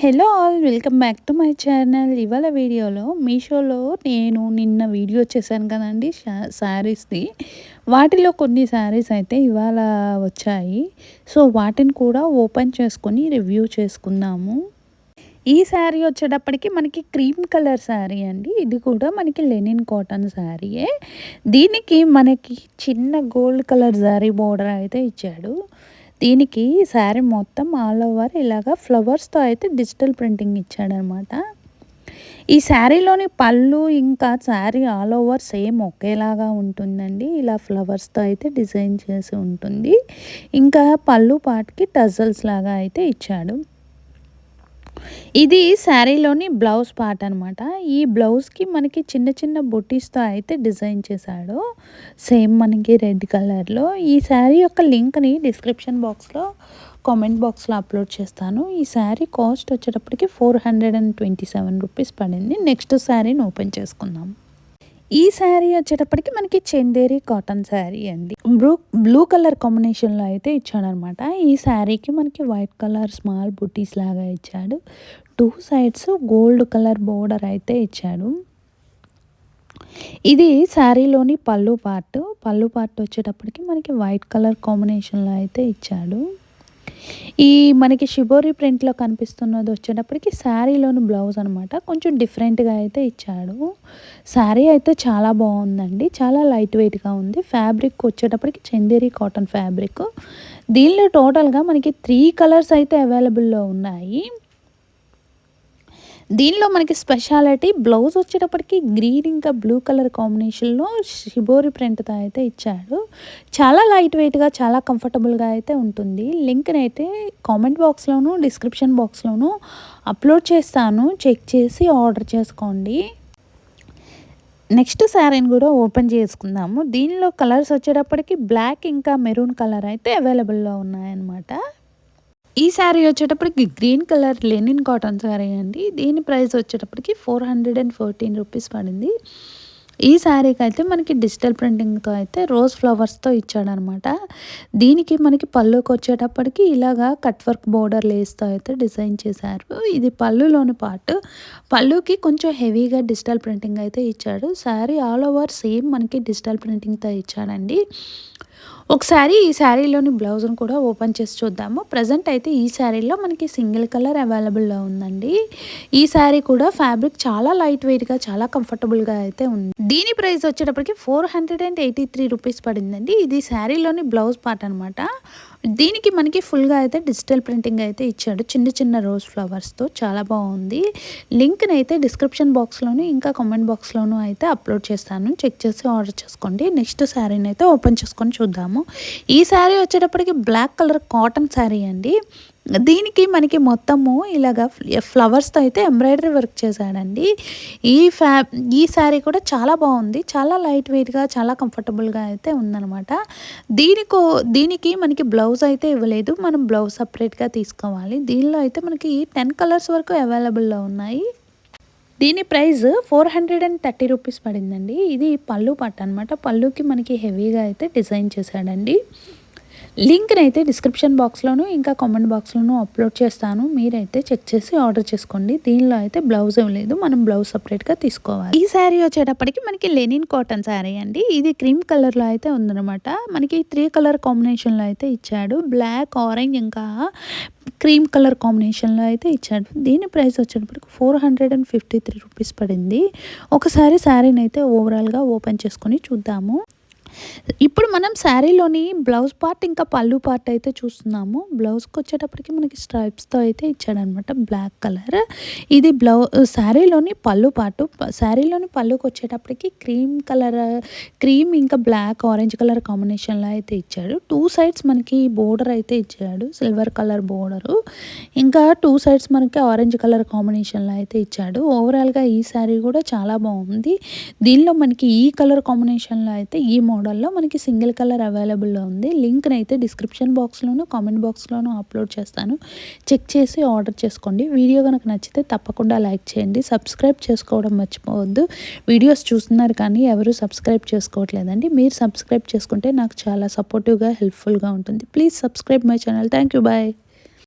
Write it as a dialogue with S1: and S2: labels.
S1: Hello all, welcome back to my channel. ఇవాళ వీడియోలో మీషోలో నేను నిన్న వీడియో చేశాను కదండి శారీస్ది. వాటిలో కొన్ని శారీస్ అయితే ఇవాళ వచ్చాయి. సో వాటిని కూడా ఓపెన్ చేసుకొని రివ్యూ చేసుకుందాము. ఈ శారీ వచ్చేటప్పటికి మనకి క్రీమ్ కలర్ శారీ అండి. ఇది కూడా మనకి లెనిన్ కాటన్ శారీయే. దీనికి మనకి చిన్న గోల్డ్ కలర్ శారీ బోర్డర్ అయితే ఇచ్చాడు. దీనికి శారీ మొత్తం ఆల్ ఓవర్ ఇలాగా ఫ్లవర్స్తో అయితే డిజిటల్ ప్రింటింగ్ ఇచ్చాడనమాట. ఈ శారీలోని పళ్ళు ఇంకా శారీ ఆల్ ఓవర్ సేమ్ ఒకేలాగా ఉంటుందండి. ఇలా ఫ్లవర్స్తో అయితే డిజైన్ చేసి ఉంటుంది. ఇంకా పళ్ళు పాటికి టజల్స్ లాగా అయితే ఇచ్చాడు. ఇది శారీలోని బ్లౌజ్ పార్ట్ అనమాట. ఈ బ్లౌజ్కి మనకి చిన్న చిన్న బొటీస్తో అయితే డిజైన్ చేశాడు. సేమ్ మనకి రెడ్ కలర్లో. ఈ శారీ యొక్క లింక్ని డిస్క్రిప్షన్ బాక్స్లో కామెంట్ బాక్స్లో అప్లోడ్ చేస్తాను. ఈ శారీ కాస్ట్ వచ్చేటప్పటికి 427 రూపీస్ పడింది. నెక్స్ట్ శారీని ఓపెన్ చేసుకుందాం. ఈ శారీ వచ్చేటప్పటికి మనకి చందేరి కాటన్ శారీ అండి. బ్లూ కలర్ కాంబినేషన్లో అయితే ఇచ్చాడనమాట. ఈ శారీకి మనకి వైట్ కలర్ స్మాల్ బుటీస్ లాగా ఇచ్చాడు. 2 సైడ్స్ గోల్డ్ కలర్ బోర్డర్ అయితే ఇచ్చాడు. ఇది శారీలోని పళ్ళు పార్ట్ వచ్చేటప్పటికి మనకి వైట్ కలర్ కాంబినేషన్లో అయితే ఇచ్చాడు. ఈ మనకి షిబోరి ప్రింట్లో కనిపిస్తున్నది వచ్చేటప్పటికి శారీలోని బ్లౌజ్ అనమాట. కొంచెం డిఫరెంట్గా అయితే ఇచ్చాడు. శారీ అయితే చాలా బాగుందండి. చాలా లైట్ వెయిట్గా ఉంది. ఫ్యాబ్రిక్ వచ్చేటప్పటికి చందేరి కాటన్ ఫ్యాబ్రిక్. దీనిలో టోటల్గా మనకి 3 కలర్స్ అయితే అవైలబుల్లో ఉన్నాయి. దీనిలో మనకి స్పెషాలిటీ బ్లౌజ్ వచ్చేటప్పటికి గ్రీన్ ఇంకా బ్లూ కలర్ కాంబినేషన్లో షిబోరి ప్రింట్తో అయితే ఇచ్చాడు. చాలా లైట్ వెయిట్గా చాలా కంఫర్టబుల్గా అయితే ఉంటుంది. లింక్ని అయితే కామెంట్ బాక్స్లోను డిస్క్రిప్షన్ బాక్స్లోను అప్లోడ్ చేస్తాను. చెక్ చేసి ఆర్డర్ చేసుకోండి. నెక్స్ట్ శారీని కూడా ఓపెన్ చేసుకుందాము. దీనిలో కలర్స్ వచ్చేటప్పటికి బ్లాక్ ఇంకా మెరూన్ కలర్ అయితే అవైలబుల్లో ఉన్నాయన్నమాట. ఈ శారీ వచ్చేటప్పటికి green colour linen cotton sari అండి. దీని ప్రైస్ వచ్చేటప్పటికి 414 రూపీస్ పడింది. ఈ శారీకి అయితే మనకి డిజిటల్ ప్రింటింగ్తో అయితే రోజ్ ఫ్లవర్స్తో ఇచ్చాడనమాట. దీనికి మనకి పళ్ళుకి వచ్చేటప్పటికి ఇలాగా కట్ వర్క్ బోర్డర్ లేస్తో అయితే డిజైన్ చేశారు. ఇది పళ్ళులోని పార్ట్. పళ్ళుకి కొంచెం హెవీగా డిజిటల్ ప్రింటింగ్ అయితే ఇచ్చాడు. శారీ ఆల్ ఓవర్ సేమ్ మనకి డిజిటల్ ప్రింటింగ్తో ఇచ్చాడండి. ఒకసారి ఈ శారీలోని బ్లౌజ్ను కూడా ఓపెన్ చేసి చూద్దాము. ప్రజెంట్ అయితే ఈ శారీలో మనకి సింగిల్ కలర్ అవైలబుల్లో ఉందండి. ఈ శారీ కూడా ఫ్యాబ్రిక్ చాలా లైట్ వెయిట్గా చాలా కంఫర్టబుల్గా అయితే ఉంది. దీని ప్రైస్ వచ్చేటప్పటికి 483 రూపీస్ పడిందండి. ఇది శారీలోని బ్లౌజ్ పార్ట్ అనమాట. దీనికి మనకి ఫుల్గా అయితే డిజిటల్ ప్రింటింగ్ అయితే ఇచ్చాడు. చిన్న చిన్న రోజ్ ఫ్లవర్స్తో చాలా బాగుంది. లింక్ని అయితే డిస్క్రిప్షన్ బాక్స్లోను ఇంకా కామెంట్ బాక్స్లోను అయితే అప్లోడ్ చేస్తాను. చెక్ చేసి ఆర్డర్ చేసుకోండి. నెక్స్ట్ శారీని అయితే ఓపెన్ చేసుకొని చూద్దాము. ఈ శారీ వచ్చేటప్పటికి బ్లాక్ కలర్ కాటన్ శారీ అండి. దీనికి మనకి మొత్తము ఇలాగా ఫ్లవర్స్తో అయితే ఎంబ్రాయిడరీ వర్క్ చేశాడండి. ఈ శారీ కూడా చాలా బాగుంది. చాలా లైట్ వెయిట్గా చాలా కంఫర్టబుల్గా అయితే ఉందన్నమాట. దీనికి మనకి బ్లౌజ్ అయితే ఇవ్వలేదు. మనం బ్లౌజ్ సపరేట్గా తీసుకోవాలి. దీనిలో అయితే మనకి 10 కలర్స్ వరకు అవైలబుల్లో ఉన్నాయి. దీని ప్రైస్ 430 రూపీస్ పడిందండి. ఇది పళ్ళు పార్ట్ అనమాట. పళ్ళుకి మనకి హెవీగా అయితే డిజైన్ చేశాడండి. లింక్ని అయితే డిస్క్రిప్షన్ బాక్స్లోను ఇంకా కామెంట్ బాక్స్లోను అప్లోడ్ చేస్తాను. మీరైతే చెక్ చేసి ఆర్డర్ చేసుకోండి. దీనిలో అయితే బ్లౌజ్ ఇవ్వలేదు. మనం బ్లౌజ్ సపరేట్గా తీసుకోవాలి. ఈ శారీ వచ్చేటప్పటికి మనకి లెనిన్ కాటన్ శారీ అండి. ఇది క్రీమ్ కలర్లో అయితే ఉందన్నమాట. మనకి 3 కలర్ కాంబినేషన్లో అయితే ఇచ్చాడు. బ్లాక్, ఆరెంజ్ ఇంకా క్రీమ్ కలర్ కాంబినేషన్లో అయితే ఇచ్చాడు. దీని ప్రైస్ వచ్చేటప్పటికి 453 రూపీస్ పడింది. ఒకసారి శారీని అయితే ఓవరాల్గా ఓపెన్ చేసుకొని చూద్దాము. ఇప్పుడు మనం శారీలోని బ్లౌజ్ పార్ట్ ఇంకా పళ్ళు పార్ట్ అయితే చూస్తున్నాము. బ్లౌజ్కి వచ్చేటప్పటికి మనకి స్ట్రైప్స్తో అయితే ఇచ్చాడనమాట బ్లాక్ కలర్. ఇది శారీలోని పళ్ళు పార్ట్. శారీలోని పళ్ళుకి వచ్చేటప్పటికి క్రీమ్ ఇంకా బ్లాక్ ఆరెంజ్ కలర్ కాంబినేషన్లో అయితే ఇచ్చాడు. 2 సైడ్స్ మనకి బోర్డర్ అయితే ఇచ్చాడు. సిల్వర్ కలర్ బోర్డరు ఇంకా 2 సైడ్స్ మనకి ఆరెంజ్ కలర్ కాంబినేషన్లో అయితే ఇచ్చాడు. ఓవరాల్గా ఈ శారీ కూడా చాలా బాగుంది. దీనిలో మనకి ఈ కలర్ కాంబినేషన్లో అయితే ఈ మోడల్లో మనకి సింగిల్ కలర్ అవైలబుల్లో ఉంది. లింక్ని అయితే డిస్క్రిప్షన్ బాక్స్లోను కామెంట్ బాక్స్లోను అప్లోడ్ చేస్తాను. చెక్ చేసి ఆర్డర్ చేసుకోండి. వీడియో కనుక నచ్చితే తప్పకుండా లైక్ చేయండి. సబ్స్క్రైబ్ చేసుకోవడం మర్చిపోవద్దు. వీడియోస్ చూస్తున్నారు కానీ ఎవరు సబ్స్క్రైబ్ చేసుకోవట్లేదండి. మీరు సబ్స్క్రైబ్ చేసుకుంటే నాకు చాలా సపోర్టివ్గా హెల్ప్ఫుల్గా ఉంటుంది. Please subscribe my channel. Thank you. Bye.